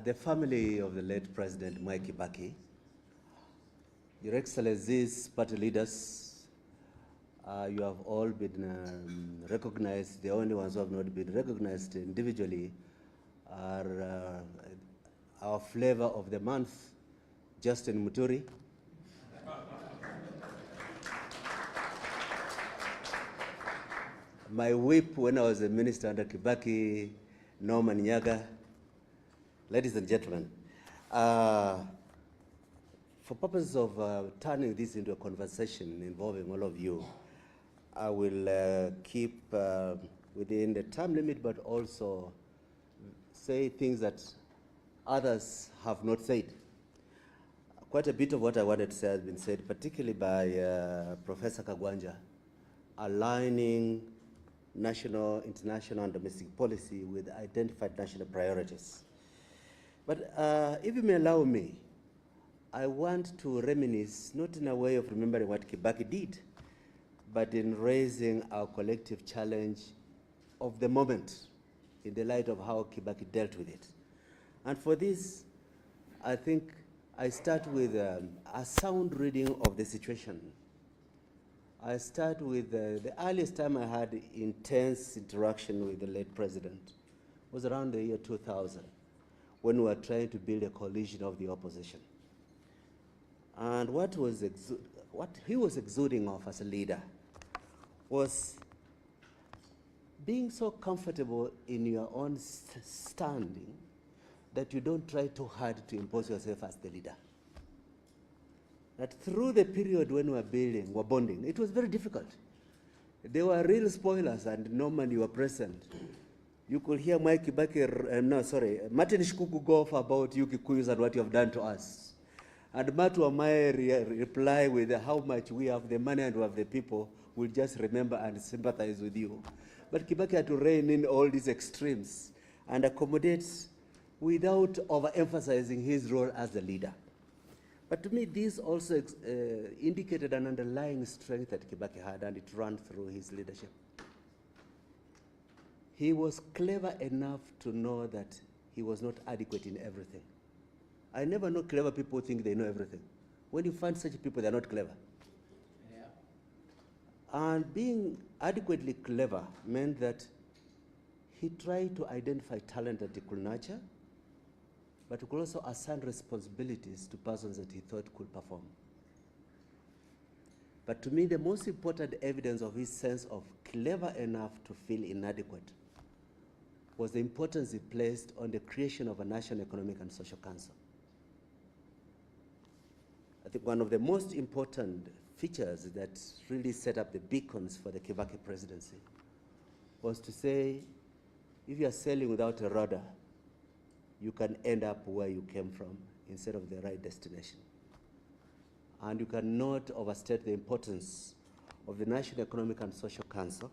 The family of the late President Kibaki, Your Excellencies, party leaders, you have all been recognized. The only ones who have not been recognized individually are our flavor of the month, Justin Muturi, my whip when I was a minister under Kibaki, Norman Nyaga. Ladies and gentlemen, for purposes of turning this into a conversation involving all of you, I will keep within the time limit, but also say things that others have not said. Quite a bit of what I wanted to say has been said, particularly by Proffesor Kagwanja, aligning national, international, and domestic policy with identified national priorities. But if you may allow me, I want to reminisce, not in a way of remembering what Kibaki did, but in raising our collective challenge of the moment in the light of how Kibaki dealt with it. And for this, I think I start with a sound reading of the situation. I start with the earliest time I had intense interaction with the late president was around the year 2000, when we were trying to build a coalition of the opposition. And what he was exuding of as a leader was being so comfortable in your own standing that you don't try too hard to impose yourself as the leader. That through the period when we were bonding, it was very difficult. There were real spoilers, and Norman, you were present. You could hear Martin Shikuku go off about you Kikuyus and what you have done to us. And Matu Amae reply with how much we have the money and we have the people, will just remember and sympathize with you. But Kibaki had to rein in all these extremes and accommodate without overemphasizing his role as the leader. But to me, this also indicated an underlying strength that Kibaki had, and it ran through his leadership. He was clever enough to know that he was not adequate in everything. I never know clever people think they know everything. When you find such people, they're not clever. Yeah. And being adequately clever meant that he tried to identify talent that he could nurture, but he could also assign responsibilities to persons that he thought could perform. But to me, the most important evidence of his sense of clever enough to feel inadequate was the importance he placed on the creation of a National Economic and Social Council. I think one of the most important features that really set up the beacons for the Kibaki presidency was to say, if you are sailing without a rudder, you can end up where you came from instead of the right destination. And you cannot overstate the importance of the National Economic and Social Council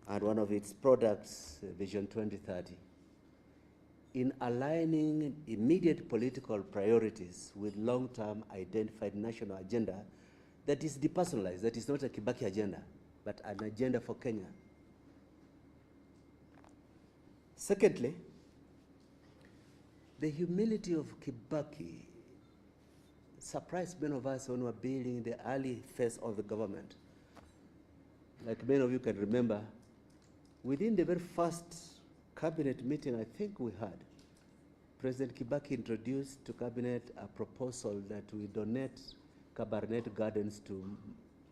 and one of its products, Vision 2030, in aligning immediate political priorities with long-term identified national agenda that is depersonalized, that is not a Kibaki agenda, but an agenda for Kenya. Secondly, the humility of Kibaki surprised many of us when we were building the early phase of the government. Like many of you can remember, within the very first cabinet meeting I think we had, President Kibaki introduced to cabinet a proposal that we donate Cabernet Gardens to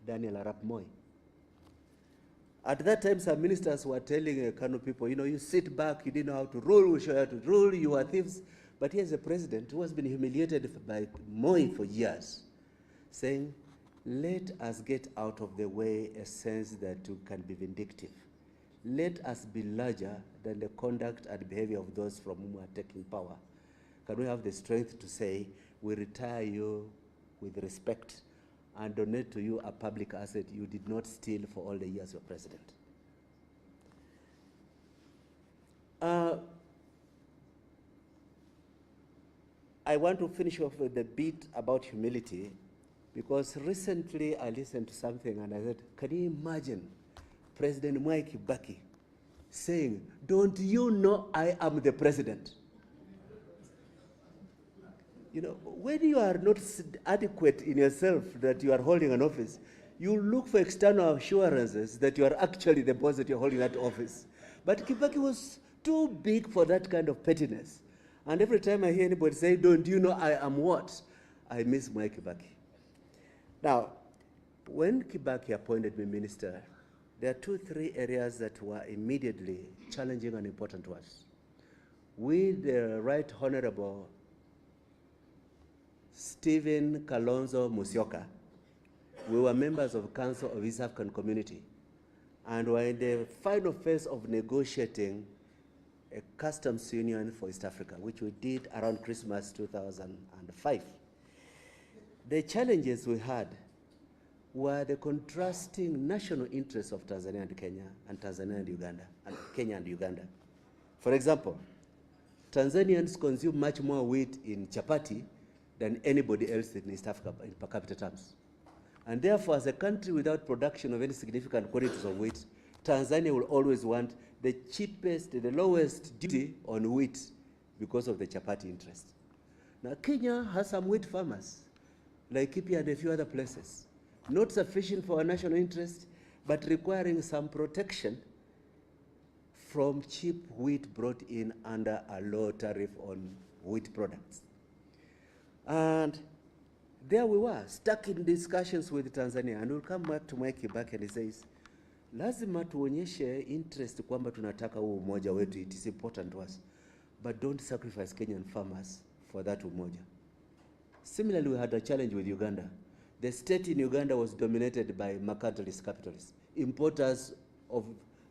Daniel Arap Moi. At that time, some ministers were telling Kano people, you sit back, you didn't know how to rule, we show you how to rule, you are thieves. But here's a president who has been humiliated by Moi for years, saying, let us get out of the way a sense that you can be vindictive. Let us be larger than the conduct and behavior of those from whom we are taking power. Can we have the strength to say, we retire you with respect and donate to you a public asset you did not steal for all the years you were president? I want to finish off with the bit about humility, because recently I listened to something and I said, can you imagine President Kibaki saying, don't you know I am the president? You know, when you are not adequate in yourself that you are holding an office, you look for external assurances that you are actually the boss that you're holding that office. But Kibaki was too big for that kind of pettiness. And every time I hear anybody say, don't you know I am what? I miss my Kibaki. Now, when Kibaki appointed me minister, there are 2-3 areas that were immediately challenging and important to us. With the Right Honorable Stephen Kalonzo Musyoka, we were members of Council of East African Community, and were in the final phase of negotiating a customs union for East Africa, which we did around Christmas 2005. The challenges we had were the contrasting national interests of Tanzania and Kenya, and Tanzania and Uganda, and Kenya and Uganda. For example, Tanzanians consume much more wheat in chapati than anybody else in East Africa in per capita terms. And therefore, as a country without production of any significant quantities of wheat, Tanzania will always want the cheapest, the lowest duty on wheat because of the chapati interest. Now, Kenya has some wheat farmers, like Kithuyi and a few other places, not sufficient for our national interest, but requiring some protection from cheap wheat brought in under a low tariff on wheat products. And there we were, stuck in discussions with Tanzania. And we'll come back to Mike Kibaki and he says, lazima tuonyeshe interest kwamba tunataka huu umoja wetu, it is important to us, but don't sacrifice Kenyan farmers for that umoja. Similarly, we had a challenge with Uganda. The state in Uganda was dominated by mercantilist capitalists, importers of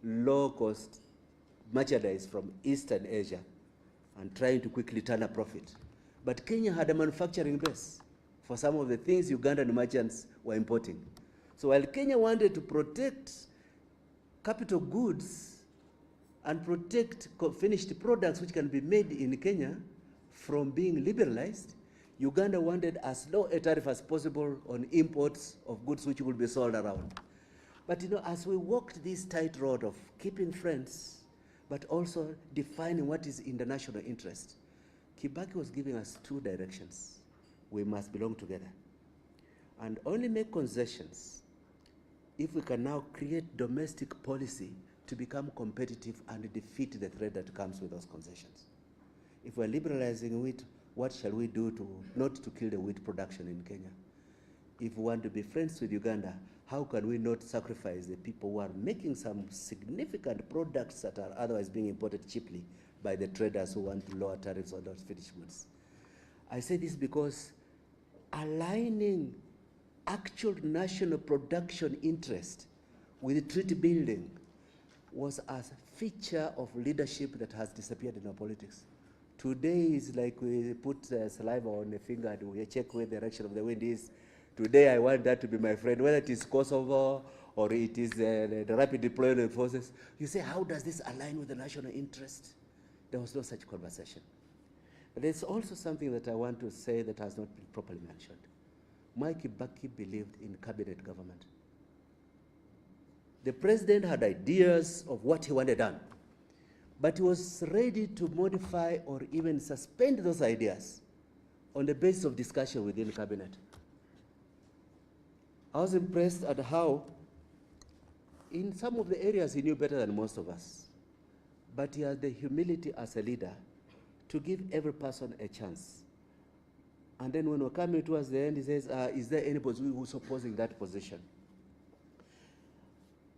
low-cost merchandise from Eastern Asia, and trying to quickly turn a profit. But Kenya had a manufacturing base for some of the things Ugandan merchants were importing. So while Kenya wanted to protect capital goods and protect finished products which can be made in Kenya from being liberalized, Uganda wanted as low a tariff as possible on imports of goods which would be sold around. But you know, as we walked this tight road of keeping friends, but also defining what is in the national interest, Kibaki was giving us 2 directions. We must belong together and only make concessions if we can now create domestic policy to become competitive and defeat the threat that comes with those concessions. If we're liberalizing wheat, what shall we do not to kill the wheat production in Kenya? If we want to be friends with Uganda, how can we not sacrifice the people who are making some significant products that are otherwise being imported cheaply by the traders who want lower tariffs on those finished goods? I say this because aligning actual national production interest with treaty building was a feature of leadership that has disappeared in our politics. Today is like we put saliva on the finger and we check where the direction of the wind is. Today I want that to be my friend, whether it is Kosovo or it is the rapid deployment forces. You say, how does this align with the national interest? There was no such conversation. But there's also something that I want to say that has not been properly mentioned. Mike Kibaki believed in cabinet government. The president had ideas of what he wanted done, but he was ready to modify or even suspend those ideas on the basis of discussion within the cabinet. I was impressed at how, in some of the areas he knew better than most of us, but he had the humility as a leader to give every person a chance. And then when we're coming towards the end, he says, is there anybody who's opposing that position?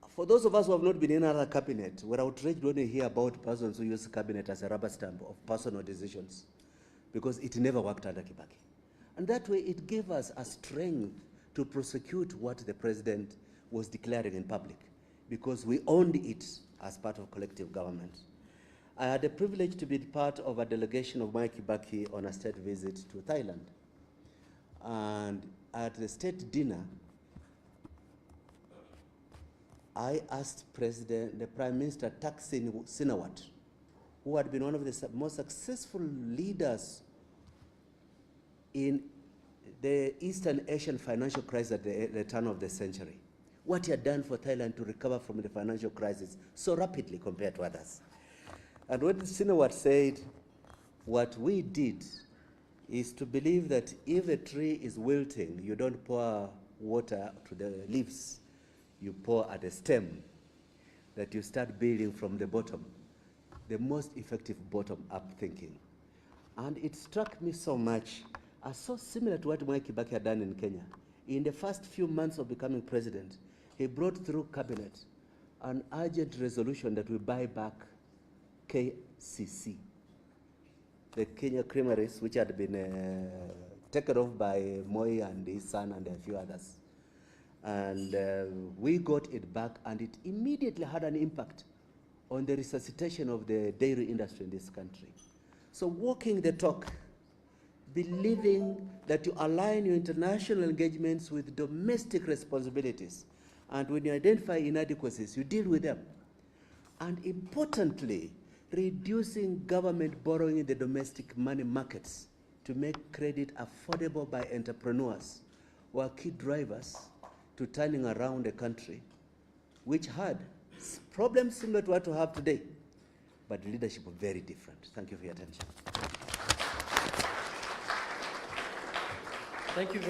For those of us who have not been in another cabinet, we're outraged when we hear about persons who use cabinet as a rubber stamp of personal decisions, because it never worked under Kibaki. And that way it gave us a strength to prosecute what the president was declaring in public, because we owned it as part of collective government. I had the privilege to be part of a delegation of Mike Kibaki on a state visit to Thailand. And at the state dinner, I asked the Prime Minister Thaksin Shinawatra, who had been one of the most successful leaders in the Eastern Asian financial crisis at the turn of the century, what he had done for Thailand to recover from the financial crisis so rapidly compared to others. And when Shinawatra said, what we did is to believe that if a tree is wilting, you don't pour water to the leaves, you pour at the stem, that you start building from the bottom, the most effective bottom-up thinking. And it struck me so much, as so similar to what Kibaki had done in Kenya. In the first few months of becoming president, he brought through cabinet an urgent resolution that we buy back KCC, the Kenya Creameries, which had been taken off by Moi and his son and a few others. And we got it back, and it immediately had an impact on the resuscitation of the dairy industry in this country. So walking the talk, believing that you align your international engagements with domestic responsibilities, and when you identify inadequacies, you deal with them. And importantly, reducing government borrowing in the domestic money markets to make credit affordable by entrepreneurs were key drivers to turning around a country which had problems similar to what we have today, but leadership very different. Thank you for your attention. Thank you.